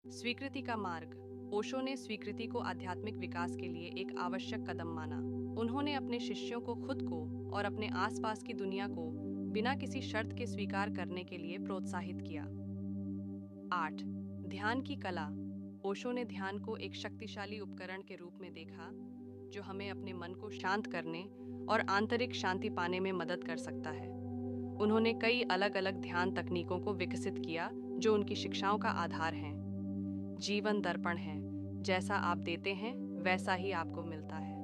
स्वीकृति का मार्ग। ओशो ने स्वीकृति को आध्यात्मिक विकास के लिए एक आवश्यक कदम माना। उन्होंने अपने शिष्यों को खुद को और अपने आसपास की दुनिया को बिना किसी शर्त के स्वीकार करने के लिए प्रोत्साहित किया। 8. ध्यान की कला। ओशो ने ध्यान को एक शक्तिशाली उपकरण के रूप में देखा जो हमें अपने मन को शांत करने और आंतरिक शांति पाने में मदद कर सकता है। उन्होंने कई अलग अलग ध्यान तकनीकों को विकसित किया जो उनकी शिक्षाओं का आधार हैं। जीवन दर्पण है, जैसा आप देते हैं वैसा ही आपको मिलता है।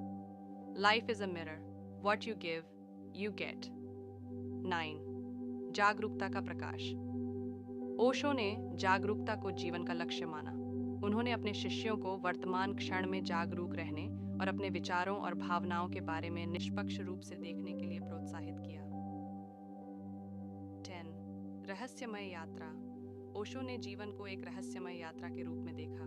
Life is a mirror, what you give you get. 9. जागरूकता का प्रकाश। ओशो ने जागरूकता को जीवन का लक्ष्य माना। उन्होंने अपने शिष्यों को वर्तमान क्षण में जागरूक रहने और अपने विचारों और भावनाओं के बारे में निष्पक्ष रूप से देखने के लिए प्रोत्साहित किया। 10. रहस्यमय यात्रा। ओशो ने जीवन को एक रहस्यमय यात्रा के रूप में देखा।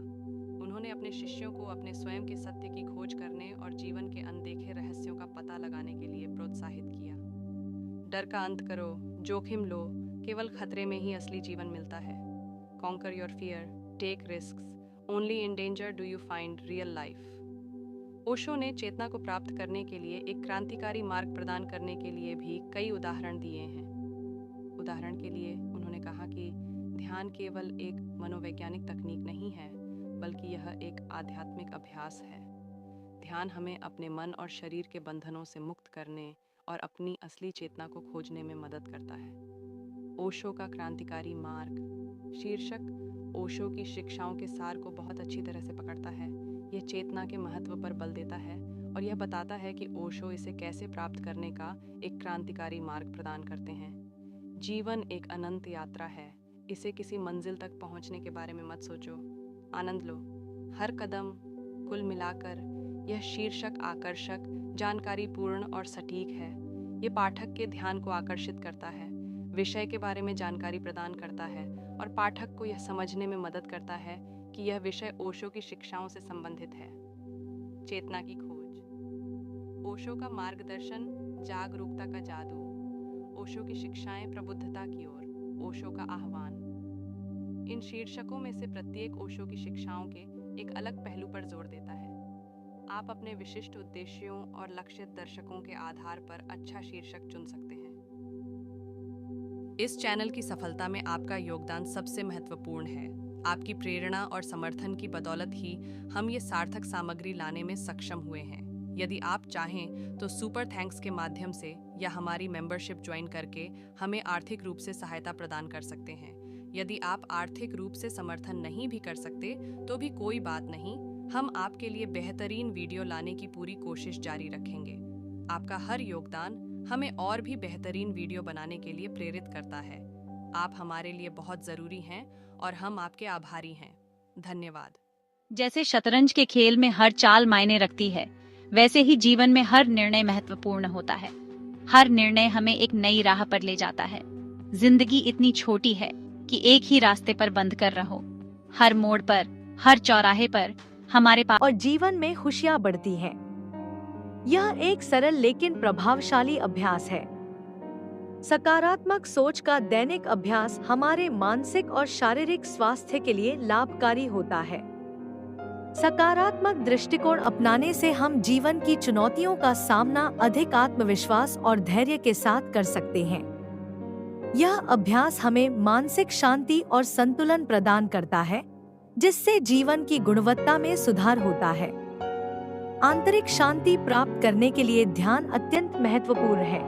उन्होंने अपने शिष्यों को अपने स्वयं के सत्य की खोज करने और जीवन के अनदेखे रहस्यों का पता लगाने के लिए प्रोत्साहित किया। डर का अंत करो, जोखिम लो, केवल खतरे में ही असली जीवन मिलता है। Conquer your fear, take risks, only in danger do you find real life. Osho ने चेतना को प्राप्त करने के लिए एक क्रांतिकारी मार्ग प्रदान करने के लिए भी कई उदाहरण दिए हैं। उदाहरण के लिए उन्होंने कहा कि ध्यान केवल एक मनोवैज्ञानिक तकनीक नहीं है, बल्कि यह एक आध्यात्मिक अभ्यास है। ध्यान हमें अपने मन और शरीर के बंधनों से मुक्त करने और अपनी असली चेतना को खोजने में मदद करता है। ओशो का क्रांतिकारी मार्ग शीर्षक ओशो की शिक्षाओं के सार को बहुत अच्छी तरह से पकड़ता है। यह चेतना के महत्व पर बल देता है और यह बताता है कि ओशो इसे कैसे प्राप्त करने का एक क्रांतिकारी मार्ग प्रदान करते हैं। जीवन एक अनंत यात्रा है, इसे किसी मंजिल तक पहुंचने के बारे में मत सोचो, आनंद लो हर कदम। कुल मिलाकर यह शीर्षक आकर्षक, जानकारीपूर्ण और सटीक है। ये पाठक के ध्यान को आकर्षित करता है, विषय के बारे में जानकारी प्रदान करता है और पाठक को यह समझने में मदद करता है कि यह विषय ओशो की शिक्षाओं से संबंधित है। चेतना की खोज। ओशो का मार्गदर्शन, जागरूकता का जादू। ओशो की शिक्षाएं, प्रबुद्धता की ओर। ओशो का आह्वान। इन शीर्षकों में से प्रत्येक ओशो की शिक्षाओं के एक अलग पहलू पर जोर देता है। आप अपने विशिष्ट उद्देश्यों और लक्षित दर्शकों के आधार पर अच्छा शीर्षक चुन सकते हैं। इस चैनल की सफलता में आपका योगदान सबसे महत्वपूर्ण है। आपकी प्रेरणा और समर्थन की बदौलत ही हम ये सार्थक सामग्री लाने में सक्षम हुए हैं। यदि आप चाहें तो सुपर थैंक्स के माध्यम से या हमारी मेंबरशिप ज्वाइन करके हमें आर्थिक रूप से सहायता प्रदान कर सकते हैं। यदि आप आर्थिक रूप से समर्थन नहीं भी कर सकते तो भी कोई बात नहीं, हम आपके लिए बेहतरीन वीडियो लाने की पूरी कोशिश जारी रखेंगे। आपका हर योगदान हमें और भी बेहतरीन वीडियो बनाने के लिए प्रेरित करता है। आप हमारे लिए बहुत जरूरी हैं और हम आपके आभारी हैं। धन्यवाद। जैसे शतरंज के खेल में हर चाल मायने रखती है, वैसे ही जीवन में हर निर्णय महत्वपूर्ण होता है। हर निर्णय हमें एक नई राह पर ले जाता है। जिंदगी इतनी छोटी है कि एक ही रास्ते पर बंद कर रहो। हर मोड़ पर, हर चौराहे पर हमारे पास और जीवन में खुशियां बढ़ती हैं। यह एक सरल लेकिन प्रभावशाली अभ्यास है। सकारात्मक सोच का दैनिक अभ्यास हमारे मानसिक और शारीरिक स्वास्थ्य के लिए लाभकारी होता है। सकारात्मक दृष्टिकोण अपनाने से हम जीवन की चुनौतियों का सामना अधिक आत्मविश्वास और धैर्य के साथ कर सकते हैं। यह अभ्यास हमें मानसिक शांति और संतुलन प्रदान करता है, जिससे जीवन की गुणवत्ता में सुधार होता है। आंतरिक शांति प्राप्त करने के लिए ध्यान अत्यंत महत्वपूर्ण है।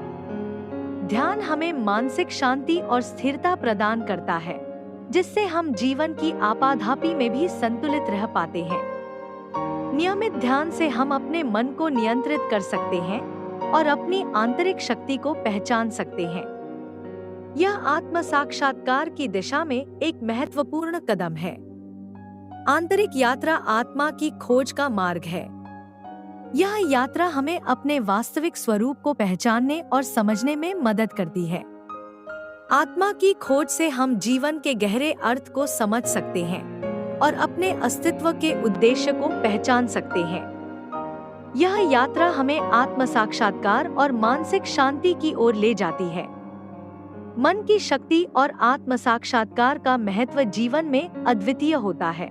ध्यान हमें मानसिक शांति और स्थिरता प्रदान करता है, जिससे हम जीवन की आपाधापी में भी संतुलित रह पाते हैं। नियमित ध्यान से हम अपने मन को नियंत्रित कर सकते हैं और अपनी आंतरिक शक्ति को पहचान सकते हैं। यह आत्म साक्षात्कार की दिशा में एक महत्वपूर्ण कदम है। आंतरिक यात्रा आत्मा की खोज का मार्ग है। यह यात्रा हमें अपने वास्तविक स्वरूप को पहचानने और समझने में मदद करती है। आत्मा की खोज से हम जीवन के गहरे अर्थ को समझ सकते हैं और अपने अस्तित्व के उद्देश्य को पहचान सकते हैं। यह यात्रा हमें आत्म साक्षात्कार और मानसिक शांति की ओर ले जाती है। मन की शक्ति और आत्म साक्षात्कार का महत्व जीवन में अद्वितीय होता है।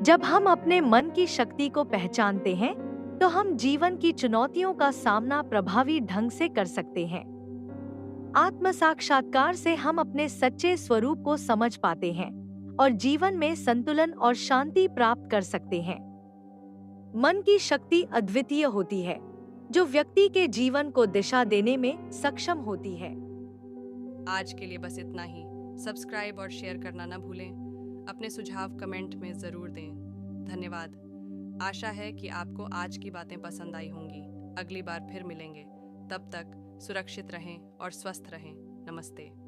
जब हम अपने मन की शक्ति को पहचानते हैं, तो हम जीवन की चुनौतियों का सामना प्रभावी ढंग से कर सकते हैं। आत्म साक्षात्कार से हम अपने सच्चे स्वरूप को समझ पाते हैं और जीवन में संतुलन और शांति प्राप्त कर सकते हैं। मन की शक्ति अद्वितीय होती है, जो व्यक्ति के जीवन को दिशा देने में सक्षम होती है। आज के लिए बस इतना ही। सब्सक्राइब और शेयर करना न भूलें। अपने सुझाव कमेंट में ज़रूर दें। धन्यवाद। आशा है कि आपको आज की बातें पसंद आई होंगी। अगली बार फिर मिलेंगे। तब तक सुरक्षित रहें और स्वस्थ रहें। नमस्ते।